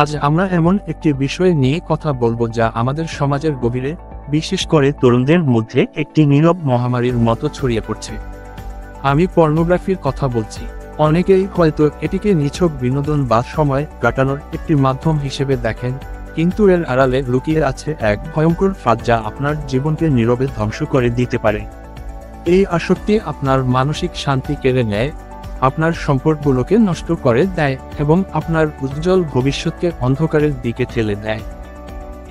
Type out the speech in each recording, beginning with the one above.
আজ আমরা এমন একটি বিষয় নিয়ে কথা বলবো যা আমাদের সমাজের গভীরে, বিশেষ করে তরুণদের মধ্যে একটি নীরব মহামারীর মতো ছড়িয়ে পড়ছে। আমি পর্নোগ্রাফির কথা বলছি। অনেকেই হয়তো এটিকে নিছক বিনোদন বা সময় কাটানোর একটি মাধ্যম হিসেবে দেখেন, কিন্তু এর আড়ালে লুকিয়ে আছে এক ভয়ঙ্কর ফাঁদ যা আপনার জীবনকে নীরবে ধ্বংস করে দিতে পারে। এই আসক্তি আপনার মানসিক শান্তি কেড়ে নেয়, আপনার সম্পর্কগুলোকে নষ্ট করে দেয় এবং আপনার উজ্জ্বল ভবিষ্যৎকে অন্ধকারের দিকে ঠেলে দেয়।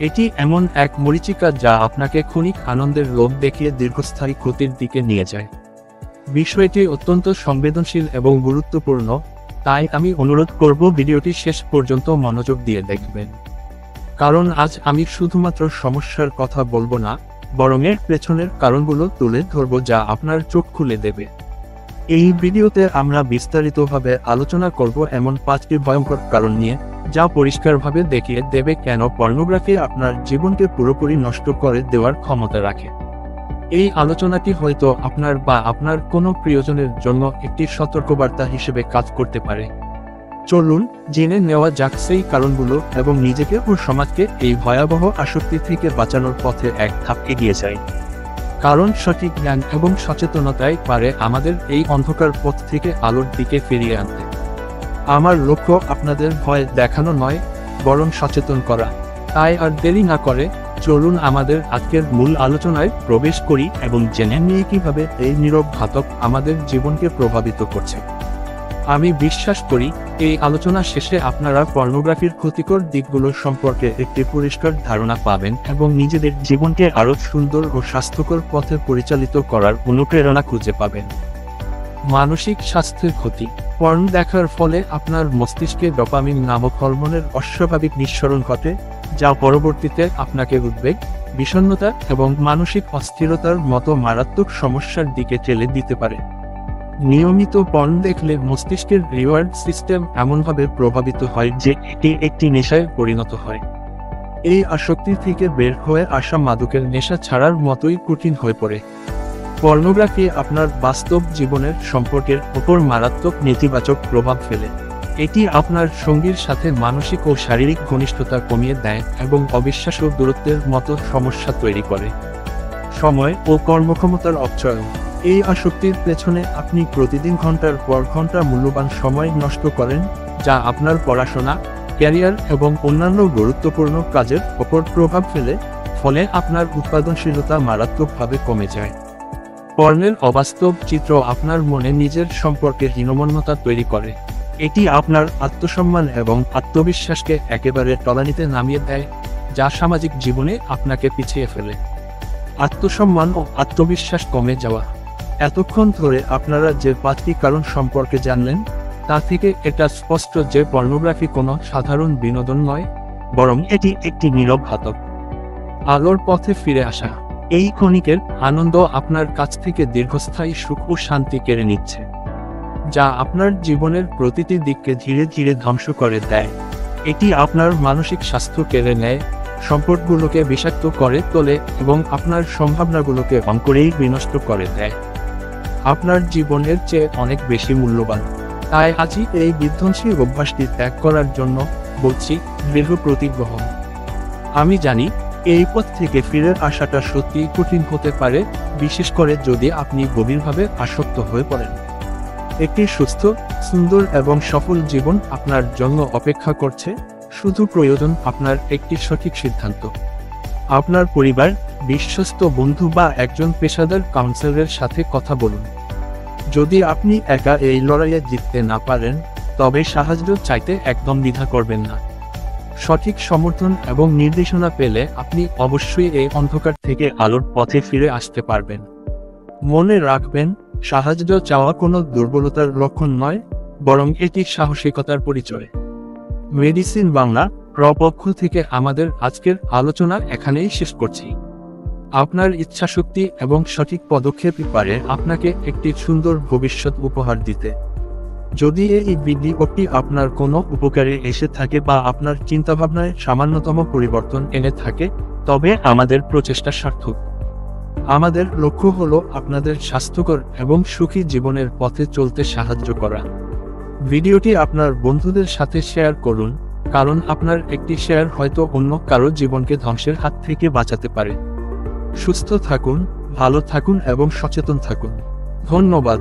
এটি এমন এক মরীচিকা যা আপনাকে ক্ষণিক আনন্দের লোভ দেখিয়ে দীর্ঘস্থায়ী ক্ষতির দিকে নিয়ে যায়। বিষয়টি অত্যন্ত সংবেদনশীল এবং গুরুত্বপূর্ণ, তাই আমি অনুরোধ করব ভিডিওটি শেষ পর্যন্ত মনোযোগ দিয়ে দেখবেন। কারণ আজ আমি শুধুমাত্র সমস্যার কথা বলবো না, বরং এর পেছনের কারণগুলো তুলে ধরব যা আপনার চোখ খুলে দেবে। এই ভিডিওতে আমরা বিস্তারিতভাবে আলোচনা করব এমন 5টি ভয়ঙ্কর কারণ নিয়ে, যা পরিষ্কারভাবে দেখিয়ে দেবে কেন পর্নোগ্রাফি আপনার জীবনকে পুরোপুরি নষ্ট করে দেওয়ার ক্ষমতা রাখে। এই আলোচনাটি হয়তো আপনার বা আপনার কোনো প্রিয়জনের জন্য একটি সতর্কবার্তা হিসেবে কাজ করতে পারে। চলুন জেনে নেওয়া যাক সেই কারণগুলো এবং নিজেকে ও সমাজকে এই ভয়াবহ আসক্তি থেকে বাঁচানোর পথে এক ধাপ এগিয়ে যায়। কারণ সঠিক জ্ঞান এবং সচেতনতাই পারে আমাদের এই অন্ধকার পথ থেকে আলোর দিকে ফিরিয়ে আনতে। আমার লক্ষ্য আপনাদের ভয় দেখানো নয়, বরং সচেতন করা। তাই আর দেরি না করে চলুন আমাদের আজকের মূল আলোচনায় প্রবেশ করি এবং জেনে নিয়ে কিভাবে এই নীরব ঘাতক আমাদের জীবনকে প্রভাবিত করছে। আমি বিশ্বাস করি এই আলোচনা শেষে আপনারা পর্নোগ্রাফির ক্ষতিকর দিকগুলো সম্পর্কে একটি পরিষ্কার ধারণা পাবেন এবং নিজেদের জীবনকে আরও সুন্দর ও স্বাস্থ্যকর পথে পরিচালিত করার অনুপ্রেরণা খুঁজে পাবেন। মানসিক স্বাস্থ্যের ক্ষতি। পর্ন দেখার ফলে আপনার মস্তিষ্কে ডোপামিন নামক হরমোনের অস্বাভাবিক নিঃসরণ ঘটে, যা পরবর্তীতে আপনাকে উদ্বেগ, বিষণ্ণতা এবং মানসিক অস্থিরতার মতো মারাত্মক সমস্যার দিকে ঠেলে দিতে পারে। নিয়মিত পর্ন দেখলে মস্তিষ্কের রিওয়ার্ড সিস্টেম এমনভাবে প্রভাবিত হয় যে এটি একটি নেশায় পরিণত হয়। এই আসক্তি থেকে বের হয়ে আসা মাদকের নেশা ছাড়ার মতোই কঠিন হয়ে পড়ে। পর্নোগ্রাফি আপনার বাস্তব জীবনের সম্পর্কের ওপর মারাত্মক নেতিবাচক প্রভাব ফেলে। এটি আপনার সঙ্গীর সাথে মানসিক ও শারীরিক ঘনিষ্ঠতা কমিয়ে দেয় এবং অবিশ্বাস ও দূরত্বের মতো সমস্যা তৈরি করে। সময় ও কর্মক্ষমতার অপচয়। এই আসক্তির পেছনে আপনি প্রতিদিন ঘন্টার পর ঘন্টা মূল্যবান সময় নষ্ট করেন, যা আপনার পড়াশোনা, ক্যারিয়ার এবং অন্যান্য গুরুত্বপূর্ণ কাজের ওপর প্রভাব ফেলে, ফলে আপনার উৎপাদনশীলতা মারাত্মকভাবে কমে যায়। পর্নের অবাস্তব চিত্র আপনার মনে নিজের সম্পর্কে হীনমন্যতা তৈরি করে। এটি আপনার আত্মসম্মান এবং আত্মবিশ্বাসকে একেবারে তলানিতে নামিয়ে দেয়, যা সামাজিক জীবনে আপনাকে পিছিয়ে ফেলে। আত্মসম্মান ও আত্মবিশ্বাস কমে যাওয়া। এতক্ষণ ধরে আপনারা যে 5টি কারণ সম্পর্কে জানলেন, তা থেকে এটা স্পষ্ট যে পর্নোগ্রাফি কোনো সাধারণ বিনোদন নয়, বরং এটি একটি নীরব ঘাতক। আলোর পথে ফিরে আসা। এই ক্ষণিকের আনন্দ আপনার কাছ থেকে দীর্ঘস্থায়ী সুখ ও শান্তি কেড়ে নিচ্ছে, যা আপনার জীবনের প্রতিটি দিককে ধীরে ধীরে ধ্বংস করে দেয়। এটি আপনার মানসিক স্বাস্থ্য কেড়ে নেয়, সম্পর্কগুলোকে বিষাক্ত করে তোলে এবং আপনার সম্ভাবনাগুলোকে অঙ্কুরেই বিনষ্ট করে দেয়। আপনার জীবনের চেয়ে অনেক বেশি মূল্যবান। তাই আজই এই বিধ্বংসী অভ্যাসটি ত্যাগ করার জন্য বলছি, দৃঢ় প্রতিজ্ঞ হন। আমি জানি এই পথ থেকে ফিরে আসাটা সত্যিই কঠিন হতে পারে, বিশেষ করে যদি আপনি গভীরভাবে আসক্ত হয়ে পড়েন। একটি সুস্থ, সুন্দর এবং সফল জীবন আপনার জন্য অপেক্ষা করছে, শুধু প্রয়োজন আপনার একটি সঠিক সিদ্ধান্ত। আপনার পরিবার, বিশ্বস্ত বন্ধু বা একজন পেশাদার কাউন্সিলরের সাথে কথা বলুন। যদি আপনি একা এই লড়াইয়ে জিততে না পারেন, তবে সাহায্য চাইতে একদম দ্বিধা করবেন না। সঠিক সমর্থন এবং নির্দেশনা পেলে আপনি অবশ্যই এই অন্ধকার থেকে আলোর পথে ফিরে আসতে পারবেন। মনে রাখবেন, সাহায্য চাওয়া কোনো দুর্বলতার লক্ষণ নয়, বরং এটি সাহসিকতার পরিচয়। মেডিসিন বাংলা পক্ষ থেকে আমাদের আজকের আলোচনা এখানেই শেষ করছি। আপনার ইচ্ছাশক্তি এবং সঠিক পদক্ষেপই পারে আপনাকে একটি সুন্দর ভবিষ্যৎ উপহার দিতে। যদি এই ভিডিওটি আপনার কোনো উপকারে এসে থাকে বা আপনার চিন্তাভাবনায় সামান্যতম পরিবর্তন এনে থাকে, তবে আমাদের প্রচেষ্টা সার্থক। আমাদের লক্ষ্য হলো আপনাদের স্বাস্থ্যকর এবং সুখী জীবনের পথে চলতে সাহায্য করা। ভিডিওটি আপনার বন্ধুদের সাথে শেয়ার করুন, কারণ আপনার একটি শেয়ার হয়তো অন্য কারো জীবনকে ধ্বংসের হাত থেকে বাঁচাতে পারে। সুস্থ থাকুন, ভালো থাকুন এবং সচেতন থাকুন। ধন্যবাদ।